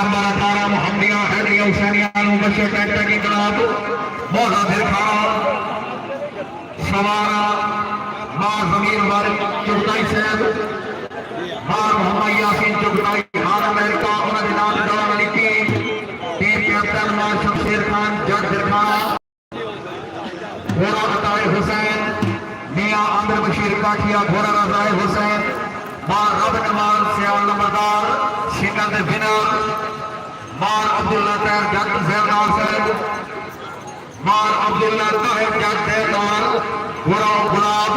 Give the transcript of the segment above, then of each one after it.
Number 18 Mohammadia Haidariya Husainiya Mubashar tractor की खिलाफ मौजा दिलखाना सवारा मां जमीर वारिद चुगताई साहब मां मोहम्मद यासीन चुगताई खान अमेरिका उन्हें दिनाल दौड़ वाली टीम कैप्टन मां शमशेर खान जज दिलखाना घोड़ा अताए हुसैन मियां आमिर बशीर काठिया घोड़ा रजाए हुसैन मां रब नवाज सियाल नंबरदार शिकर दे विनर मां अब्दुल्ला तैर जट जैदार साहब मां अब्दुल्ला ताहिर जट जैदार घोड़ा गुलाब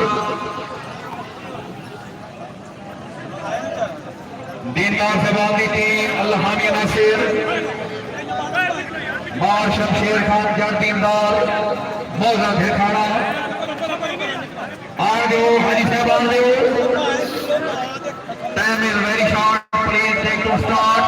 दीनदार साहब की टीम अल्लाहानी नासिर मां शमशेर खान जट दीनदार मौजा दिलखाना आगे हाजी साहब आगे time is very short please take to start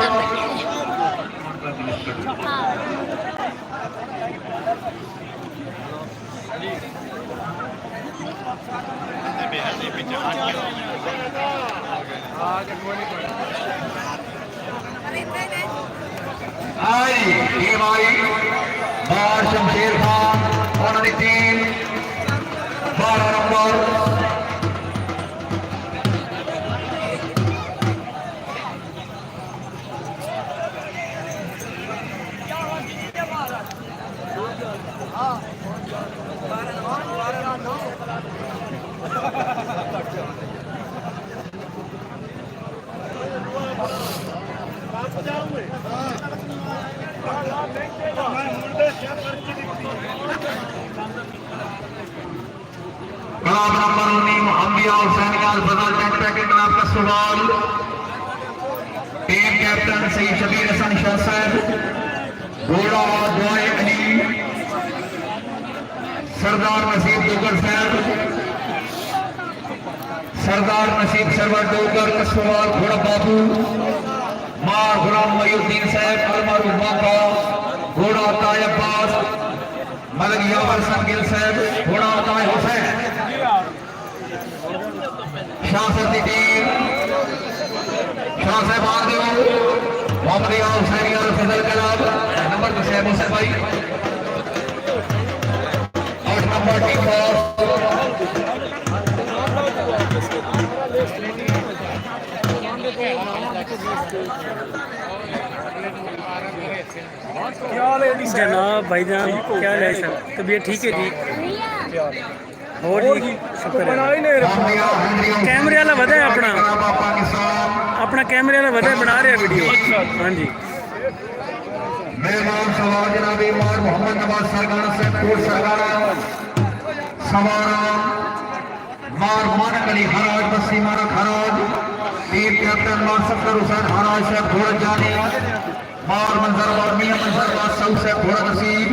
आई टीम आई बार शमशेर खान उन्होंने टीम 12 नंबर मोहम्मदिया हुसैनिया बदल ट्रैक्टर के खिलाफ का सवाल टीम कैप्टन सईद शबीर हसन शाह साहब घोड़ा दुआए अली सरदार नसीब डोगर साहब सरदार नसीब सरवर डोगर का सवाल घोड़ा बाबू मां गुलाम मयूद्दीन साहब अलमारू बाबा घोड़ा ताय अब्बास मलक यावर संगिल साहब घोड़ा ताय हुसैन शाह साहब की टीम शाह साहब आगे मोहम्मदिया हुसैनिया फजल कलाब नंबर तो साहब हुसैन भाई 8 नंबर टीम जनाब भाईजान क्या है सर तबीयत ठीक है जी और जी शुक्र है कैमरे वाला वधा है अपना कैमरे वाला वधा बना रहे हैं वीडियो हाँ जी मेहमान सवार जनाब इमाम मोहम्मद नवाज सरगाना से कोट सरगाना सवारा मार मानक अली हराज बस्ती मानक हराज टीम कैप्टन मार सफर हुसैन हराज से घोड़ा जाने मार मंजरबाद मियां मंजरबाद सऊ से घोड़ा नसीब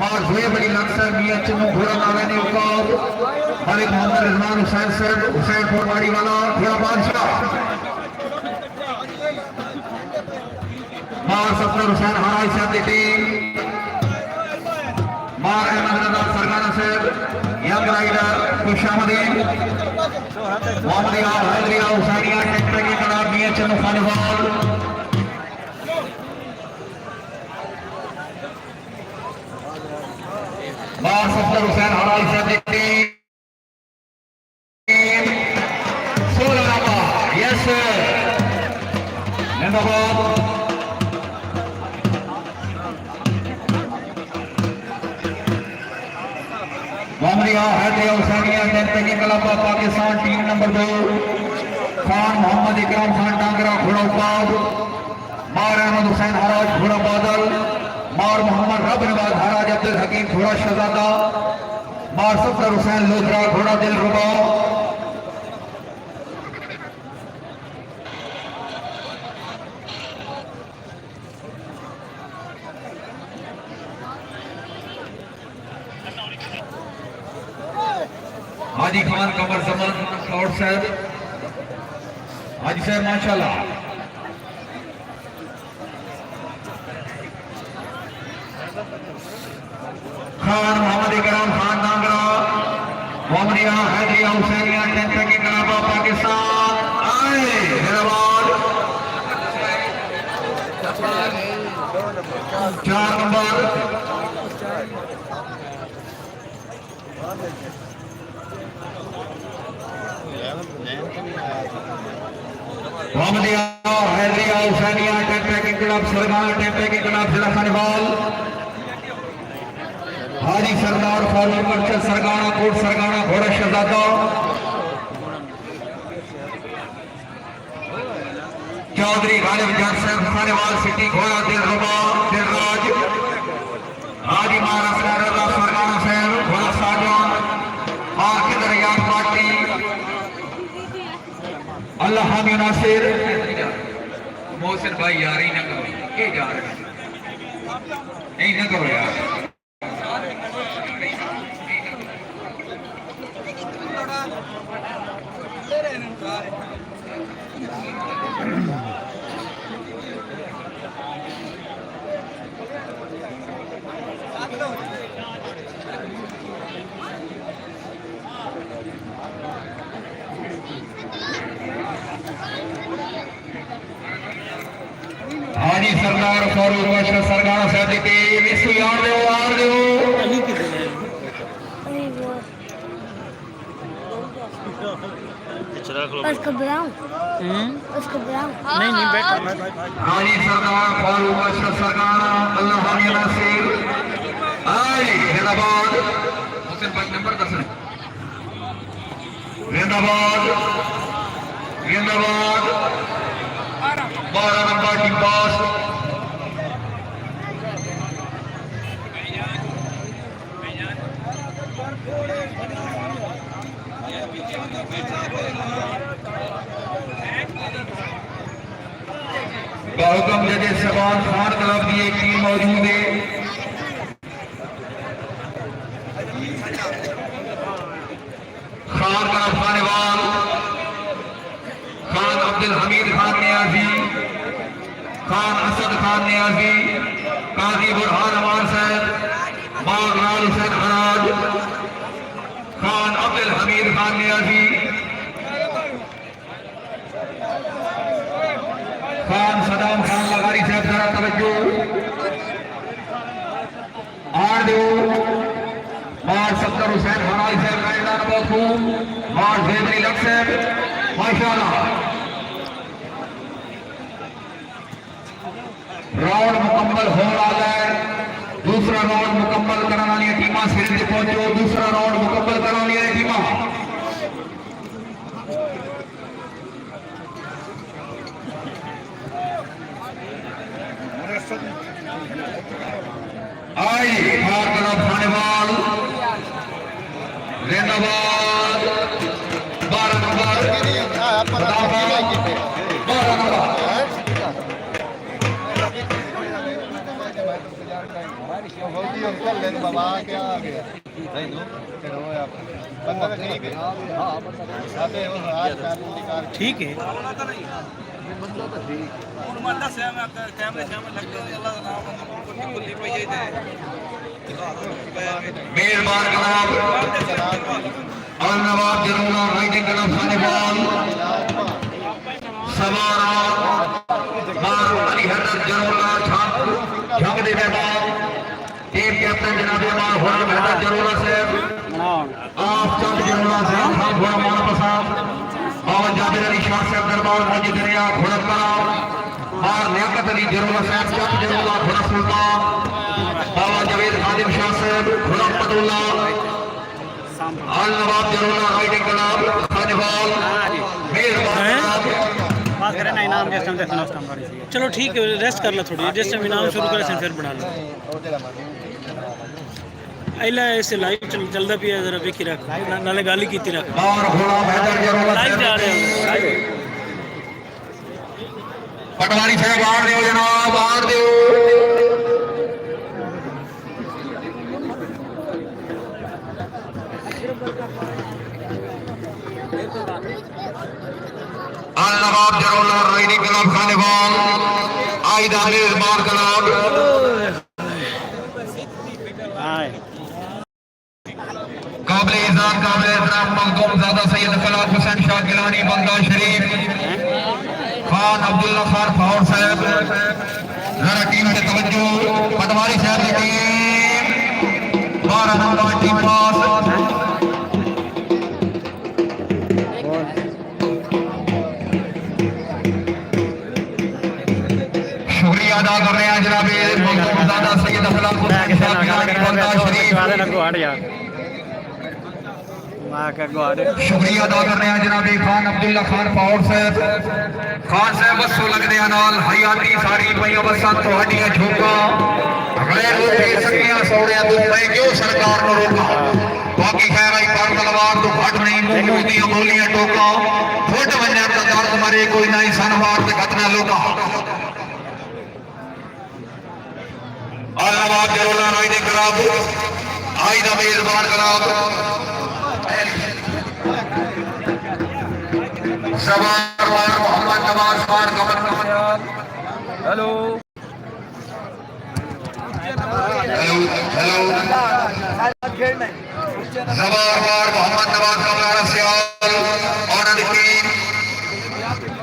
मार जुएब अली लक्सर मियां चन्नू घोड़ा नारायण उकाब मलिक मोहम्मद रिजवान हुसैन साहब हुसैन कोटवाड़ी वाला घोड़ा बादशाह मार सफर हुसैन हराज साहब की टीम मार अहमद रजा सरगाना साहब यंग राइडर खुशामदीन मोहम्मदिया हैदरिया हुसैनिया ट्रैक्टर के खिलाफ मियां चन्नू खानवाल मार सफर हुसैन हराज साहब की टीम 16 नंबर यस जिंदाबाद मोहम्मदिया हैदरिया हुसैनिया ट्रैक्टर की club Pakistan team number 2 Khan Mohammad Ikram Khan Dangra घोड़ा उकाब मार अहमद हुसैन हराज घोड़ा बादल मार मोहम्मद रब नवाज हराज अब्दुल हकीम घोड़ा शहजादा मार सफर हुसैन लोधरा घोड़ा दिलरुबा हाजी खान कमर जमान क्लाउड साहब हाजी साहब माशाल्लाह खान मोहम्मद इकराम खान नांगरा मोहम्मदिया हैदरिया हुसैनिया ट्रैक्टर के खिलाफ पाकिस्तान आए हैदराबाद 4 नंबर मोहम्मदिया हैदरिया हुसैनिया टेम्पे के क्लब सरगाना टेम्पे के क्लब जिला खनवाल हाजी सरदार फारूक मर्चद सरगाना कोट सरगाना घोड़ा शहजादा चौधरी गालिब जैन खानेवाल सिटी घोड़ा दिलरुबा दिलराज हाजी महाराष्ट्र सरगाना शहर घोड़ा साजन और किधर याद पार्टी अल्लाह हामी नासिर मोहसिन भाई यार ही ना करो ये जा रहे नहीं ना करो यार हाजी सरदार फारूक मर्चद सरगाना साहब के विश्व यार दो उसको बुलाऊं नहीं बैठो हाजी सरदार फारूक मर्चद सरगाना अल्लाह हामी नासिर आई जिंदाबाद हुसैन भाई नंबर 10 जिंदाबाद जिंदाबाद 12 नंबर टीम बॉस बहुकम जजे शबान खान क्लब की एक टीम मौजूद है खान क्लब खानेवाल खान अब्दुल हमीद खान नियाजी खान असद खान नियाजी काजी बुरहान अमान साहब बाग लाल हुसैन खराज खान अब्दुल हमीद खान नियाजी खान सदाम खान लगारी साहब जरा तवज्जो आर दो मार सत्तर हुसैन हराई साहब मैदान बाखू मार जेबरी लक साहब माशाल्लाह राउंड मुकम्मल हो रहा है दूसरा राउंड मुकम्मल कराने वाली टीमां सीरीज से पहुंचो दूसरा राउंड मुकम्मल कराने वाली टीमां आई हार तरफ खानेवाल जिंदाबाद 12 नंबर 12 नंबर बाबा क्या आ गया ठीक है मेहरबान जनाब और नवाब जरूला राइडिंग क्लब खानेवाल सवारा मारू अली हजरत जरूला झंग दे मैदान टीम कैप्टन जनाब अमान हुरम हजरत जरूला साहब आप चंद जरूला साहब खान घोड़ा माना साहब बाबा जाबिर अली शाह साहब दरबार हाजी दरिया घोड़ा कराम और लियाकत अली जरूला साहब चंद जरूला घोड़ा सुल्तान बाबा जवेद खादिम शाह साहब घोड़ा पटोला आल नवाब जरूला राइडिंग क्लब खानेवाल मेहरबान चलो ठीक है रेस्ट कर लो थोड़ी जैसे हम इनाम शुरू करें फिर बना लो अला ऐसे लाइव चलता पिया जरा देखी रख नाले गाली की रख और घोड़ा मैदान जरूला लाइव जा रहे हैं पटवारी साहब आड़ दो जनाब आड़ दो आल नवाब जरूला राइडिंग क्लब खानेवाल आइदा मेजबान क्लब काबिल इज़्ज़त काबिल एहतराम मखदूम ज़ादा सैयद फलाह हुसैन शाह गिलानी बंदा शरीफ खान अब्दुल्ला खान फाउर साहब जरा टीम से तवज्जो पटवारी साहब की टीम 12 नंबर टीम पास शुक्रिया अदा कर रहे हैं जनाब दादा सैयद अफलाल हुसैन साहब की शरीफ शुक्रिया अदा कर रहे हैं जनाब खान अब्दुल्ला खान पाउर साहब खान साहब बसो लगदे नाल हयाती सारी पईयां बसां तुहाडियां झोंका गैर रोके सकियां सौड़ियां तो मैं क्यों सरकार नु रोका बाकी खैर आई पार तलवार तो घट नहीं मुंह दी बोलियां टोका फुट वन्या तो दर्द मरे कोई नहीं सनवार ते घटना लोका आलाबाद जरोला राय दे खराब आई दा मेजबान खराब सवार मोहम्मद नवाज खान कमर हेलो हेलो हेलो सवार मोहम्मद नवाज कमर सियाल और टीम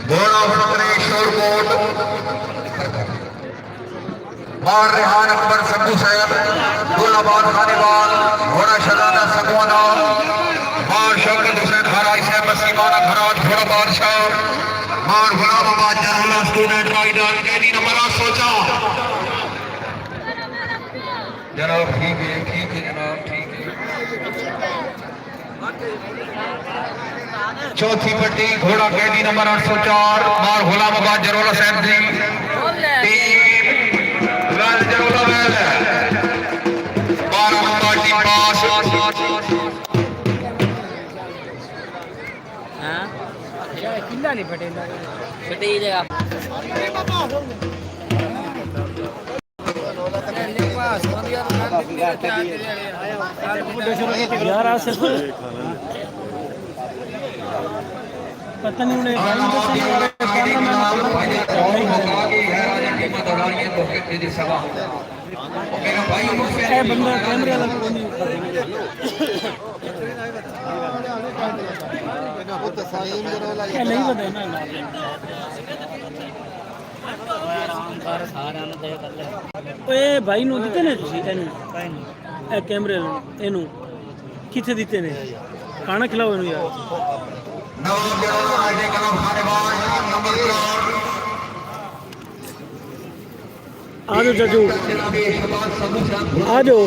घोड़ा फकरे शोरकोट मार रेहान अकबर सब्बू साहब गुलाबाद खानेवाल घोड़ा शहजादा सगवाना मार शौकत हुसैन हराई साहब मसीमाना घराट घोड़ा बादशाह मार गुलाबाबाद जरोला स्टूडेंट राइडर कैदी नंबर 8 जनाब ठीक है जनाब ठीक है चौथी पट्टी घोड़ा कैदी नंबर 804 मार गुलाबाबाद जरोला साहब जी टीम जरोला वेल है 12 नंबर टीम पास किल्ला नहीं फटेगा फटी जगह यार आसिफ पता नहीं उन्हें बंदा कैमरे वाला नहीं पता ना ओए भाई ਨੂੰ ਦਿੱਤੇ ਨੇ ਤੁਸੀਂ ਇਹਨੂੰ ਇਹ ਕੈਮਰੇ ਇਹਨੂੰ ਕਿੱਥੇ ਦਿੱਤੇ ਨੇ ਖਾਣਾ ਖਿਲਾਓ ਇਹਨੂੰ ਯਾਰ आ जाओ जजू आ जाओ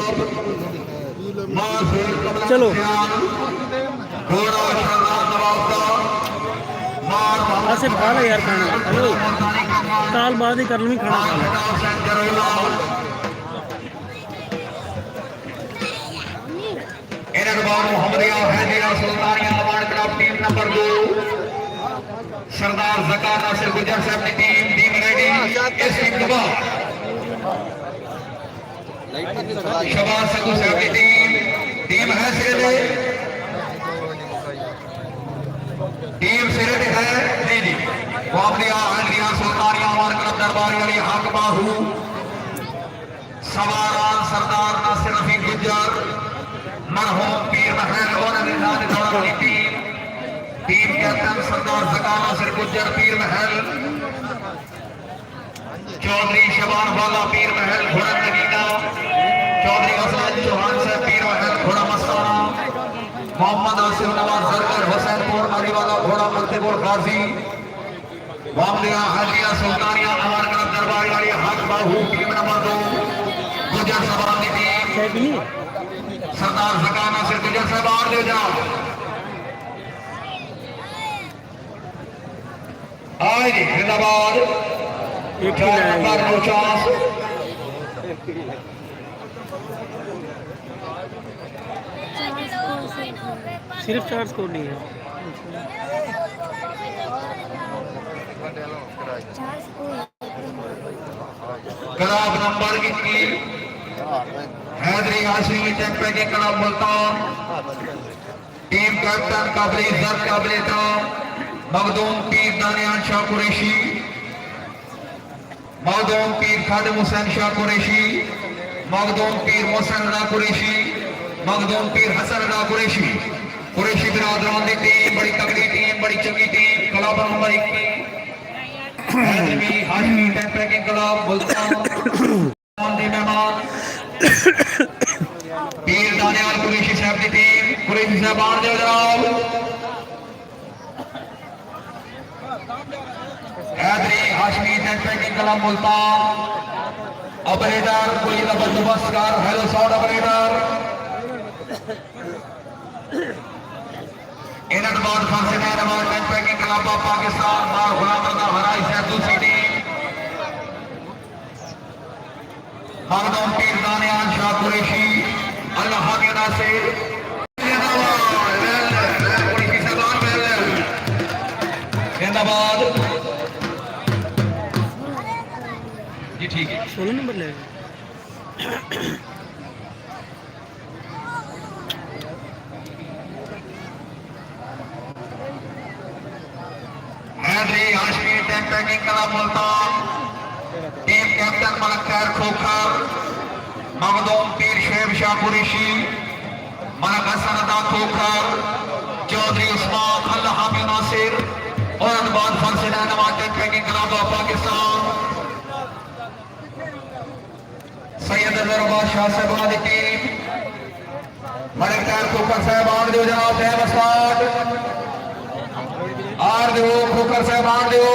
चलो आसिफ खा लो यार खाना हेलो काल बाद ही कर लूँगी खाना खा लो सरदार ज़कार नासिर गुजर साहब की टीम रेडी शबाज सगू साहब की टीम है सिरे टीम सिरे है जी वापरिया हंडिया सुल्तानिया मार क्लब दरबार वाली हक बाहू सवारान सरदार नासिर रफीक गुजर मरहूम पीर महल और वाली टीम कैप्टन सरदार ज़कार नासिर गुजर पीर महल चौधरी शबान वाला पीर महल घोड़ा नगीना चौधरी असद चौहान से पीर महल घोड़ा मस्ताना मोहम्मद आसिफ नवाज जरगर हुसैनपुर अलीवाला घोड़ा मक्तबुल गाजी वामलिया हाजिया सुल्तानिया अमर क्लब दरबार वाली हक बाहू टीम नंबर 2 गुजर सवार की टीम सरदार ज़कार नासिर गुजर साहब और ले जाओ आए जिंदाबाद एक ही सिर्फ 4 स्कोर नहीं है club number 21 Hydari Hashimi champion के क्लब मुल्तान टीम कैप्टन काबिल इज्जत काबिल एहतराम मखदूम पीर दानियान शाह कुरैशी मखदूम पीर खादिम हुसैन शाह कुरैशी मखदूम पीर मोहसिन रजा कुरैशी मखदूम पीर हसन रजा कुरैशी कुरैशी बिरादरान की टीम बड़ी तगड़ी टीम बड़ी चंगी team club number 21 Haidari Hashmi टेंपरेटिंग क्लब मुल्तान दे मेहमान पीर दानियाल कुरैशी साहब की टीम कुरैशी साहब आन दे जनाब हैदरी हाशमी टेंपरेटिंग क्लब मुल्तान ऑपरेटर कोई ना बंदोबस्त कर हेलो साउंड ऑपरेटर इन्हें बाद फांसी में नवाज टेंपरेटिंग क्लब ऑफ पाकिस्तान मार गुलाम रजा हराई साहब दूसरी टीम मखदूम पीर दानियाल शाह कुरैशी अल्लाह के नासिर जिंदाबाद जी ठीक है 16 नंबर ले हैदरी हाशमी टेंपरेटिंग club Multan team captain Malik Khair Khokhar Makhdoom पीर शेब शाह कुरैशी मलक हसन अदा खोखर चौधरी उस्मान अल्लाह हामिद नासिर और बाद फंसे नवाज टेंपरेटिंग क्लब ऑफ पाकिस्तान सैयद अजहर शाह साहब की टीम मलक खैर खोखर साहब आन दो जनाब है उस्ताद आर दो खोखर साहब आन दो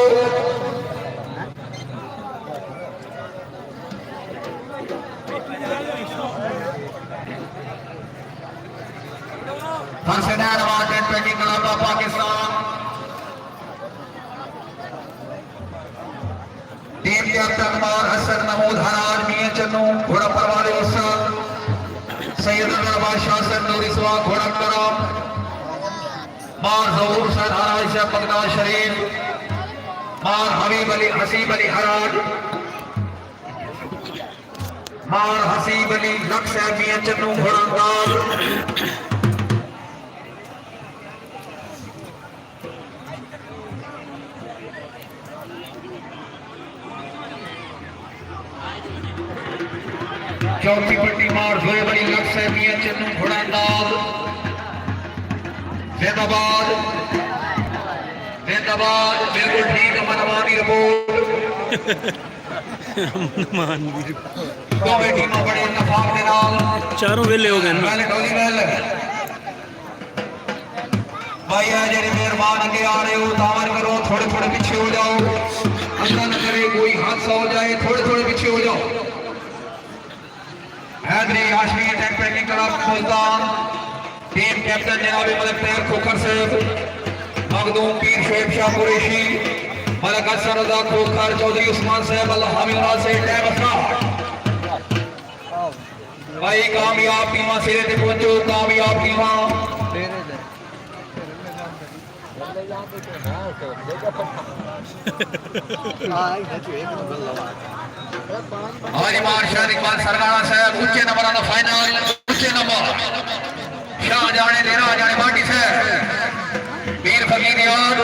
टेंपरेटिंग club of Pakistan team captain मार हसन महमूद हराज मियां चन्नू घोड़ा परवाले उस्ताद सैयद अजहर शाह साहब नूरी सवा घोड़ा करम मार जहूर सैद हराज साहब बगदाद शरीफ मार हबीब अली हसीब अली हराज मार हसीब अली लख साहब मियां चन्नू घोड़ा अंदाज चौथी पट्टी मार जोए बड़ी लख साहब मियां चन्नू घोड़ा अंदाज जिंदाबाद जिंदाबाद बिल्कुल ठीक मनमानी रिपोर्ट दोवें टीमां बड़े इत्तेफाक दे नाल चारों वेले हो गए ना डोली वेल भाई है जेडे मेहरबान अगे आ रहे हो दामन करो थोड़े थोड़े पीछे हो जाओ अल्लाह न करे कोई हादसा हो जाए थोड़े थोड़े पीछे हो जाओ हैदरी हाशमी टेंपरेटिंग क्लब मुल्तान टीम कैप्टन जनाब मलक खैर खोखर साहब मखदूम पीर शेब शाह कुरैशी मलक हसन रजा खोखर चौधरी उस्मान साहब अल्लाह हामिद नासिर टाइम स्टार्ट भाई कामयाब टीमां सिरे ते पहुंचो कामयाब टीमां हाजी मार शाह इकबाल सरगाना साहब ऊंचे नंबर का फाइनल ऊंचे नंबर शाह जाने देना जाने बाटी साहब पीर फकीर याद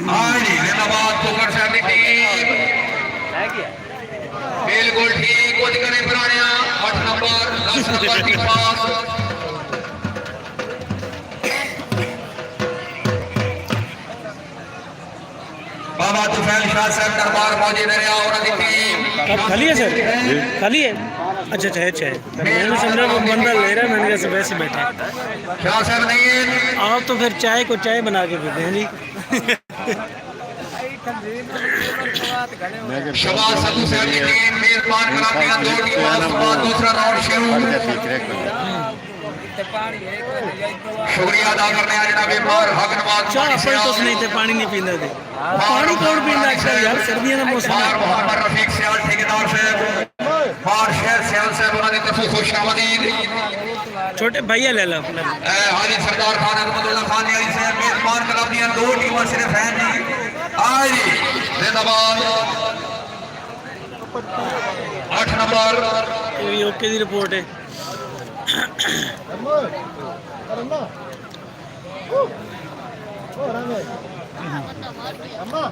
हाजी जिंदाबाद खोखर साहब की टीम बिल्कुल ठीक कुछ करे पुराने 8 नंबर 10 नंबर की पास बाबा तुफैल शाह साहब दरबार मौजूद है और टीम अब खाली है सर खाली है अच्छा अच्छा अच्छा मैंने समझा वो बंदा ले रहा है मैंने कहा वैसे बैठा शाह साहब नहीं है आप तो फिर चाय को चाय बना के पीते हैं जी शबाज सदू साहब की टीम मेजबान करातियां दो टीमां सुबह दूसरा राउंड शुरू शुक्रिया अदा करने आ जनाब मार हक नवाज चाह अपन तो नहीं थे पानी नहीं पींदा थे पानी कौन पींदा अक्सर यार सर्दियों का मौसम मार मोहम्मद रफीक सियाल ठेकेदार साहब मार शहर सियाल साहब उन्होंने तरफों खुशामदीद छोटे भैया ले लो अपना हाजी सरदार खान अहमदुल्लाह खान यारी साहब मेजबान करातियां दो टीमां सिर्फ हैं जी आज जिंदाबाद 8 नंबर ये ओके दी रिपोर्ट है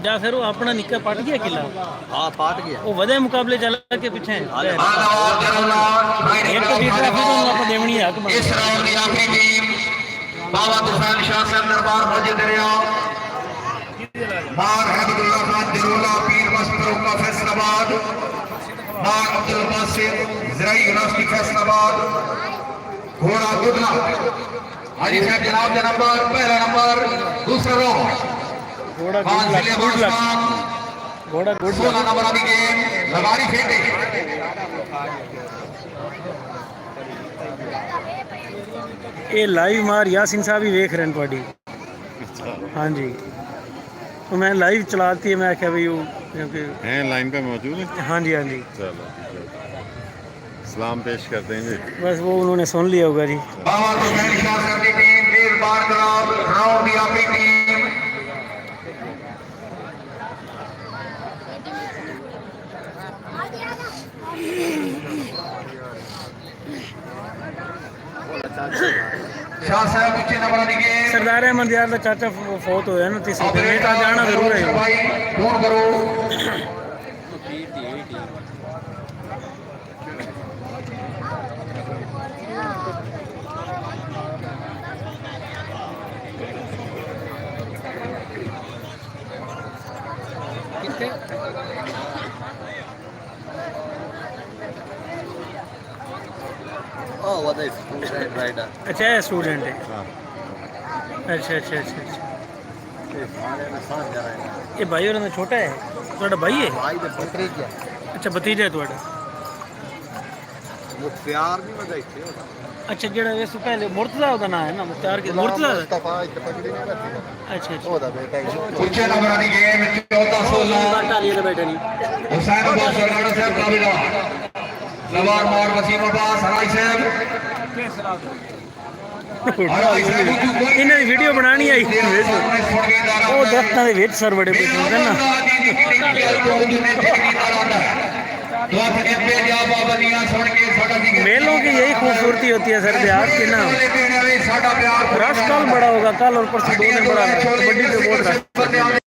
ਜਾਂ ਫਿਰ ਉਹ ਆਪਣਾ ਨਿੱਕਾ ਪੱਟ ਗਿਆ ਕਿਲਾ हाँ पाट गया ਉਹ ਵਧੇ ਮੁਕਾਬਲੇ ਚੱਲ ਕੇ ਪਿੱਛੇ हाले ਇੱਕ ਵੀ ਟਰਾਫੀ ਤੋਂ ਆਪਾਂ ਦੇਵਣੀ ਹੱਕ ਬਣ ਇਸ ਰਾਉਂਡ ਦੀ ਆਖਰੀ ਟੀਮ ਬਾਬਾ ਤੁਫਾਨ ਸ਼ਾਹ ਸਾਹਿਬ ਦਰਬਾਰ ਮਸਜਿਦ ਦਰਿਆ मार हबीबुल्ला खान दिलोला पीर मस्तर का फैसलाबाद मार अब्दुल बासित जराई यूनिवर्सिटी फैसलाबाद घोड़ा गुदला हाजी साहब जनाब का नंबर पहला नंबर दूसरा राउंड घोड़ा खान गुड जिले लक बादशाह घोड़ा गुड 16 नंबर अभी गेम लगारी फेंटे ਇਹ ਲਾਈਵ ਮਾਰ ਯਾਸਿਨ ਸਾਹਿਬ ਹੀ ਵੇਖ ਰਹੇ ਨੇ ਤੁਹਾਡੀ ਹਾਂਜੀ तो मैं लाइव चलाती है मैं आख्या भाई वो क्योंकि हैं लाइन पे मौजूद है। हाँ जी चलो सलाम पेश करते हैं जी। बस वो उन्होंने सुन लिया होगा जी बाबा तुफान शाह साहब की टीम मेर बार खराब राउंड की आखिरी टीम शाह साहब नीचे नंबर दी गेम सरदार अहमद यार का चाचा फौत होया ना तीसरे दिन बेटा जाना जरूर है भाई फोन करो Oh, what is student rider? अच्छा है स्टूडेंट है हाँ। अच्छा अच्छा अच्छा अच्छा सारे में साथ जा रहे हैं ये भाई और छोटा है ਤੁਹਾਡਾ भाई है भाई दे पत्रे क्या अच्छा भतीजा है ਤੁਹਾਡਾ वो प्यार नहीं बजाई थे अच्छा ਜਿਹੜਾ ਇਸ ਤੋਂ ਪਹਿਲੇ ਮੁਰਤਜ਼ਾ ਉਹਦਾ ਨਾਮ ਹੈ ਨਾ ਮੁਖਤਾਰ ਕੇ ਮੁਰਤਜ਼ਾ मुस्तफा इत्ते पगड़ी नहीं रहती अच्छा अच्छा ओदा बेटा है नीचे नंबर दी गेम 14-16 टाली ने बैठे नहीं हुसैन अब्बास सरगाना साहब काबिला लवार मार वसीम अब्बास हराई साहब ਇਹਨਾਂ ਦੀ ਵੀਡੀਓ ਬਣਾਣੀ ਆਈ ਉਹ ਦਰਖਤਾਂ ਦੇ ਵਿੱਚ ਸਰ ਬੜੇ ਬੈਠੇ ਹੁੰਦੇ ਨਾ मेलों की यही खूबसूरती होती है सर बिहार की ना रश कल बड़ा होगा कल और परसों 2 दिन बड़ा है कबड्डी पे बहुत रश